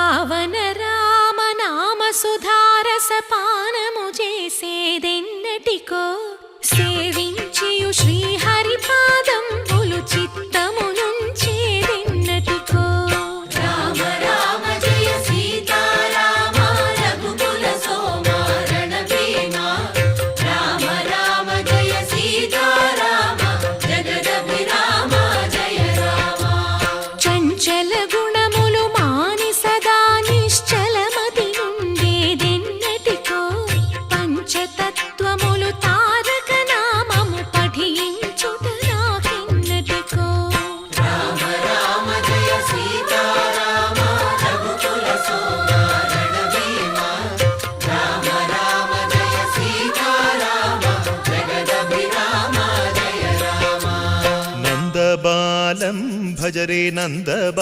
పావన రామ నామ సుధారసపానము చేసేదెన్నటికో సేవించియు శ్రీహరి పాదంబులు చిత్తమునుంచేదెన్నటికో రామ రామ జయ సీతారామ రఘుకుల సోమ రణభీమ రామ రామ జయ సీతారామ జగదభిరామ జయ రామ చంచల గుణములు మాని సదా నిశ్చలమతి నుండేదెన్నటికో పంచతత్వములు తారక నామము పఠించుట నాకెన్నటికో రామ రామ జయ సీతారామ రఘుకుల సోమ రణభీమ రామ రామ జయ సీతారామ జగదభిరామ జయ రామ నందబాలం భజరే నందబాలం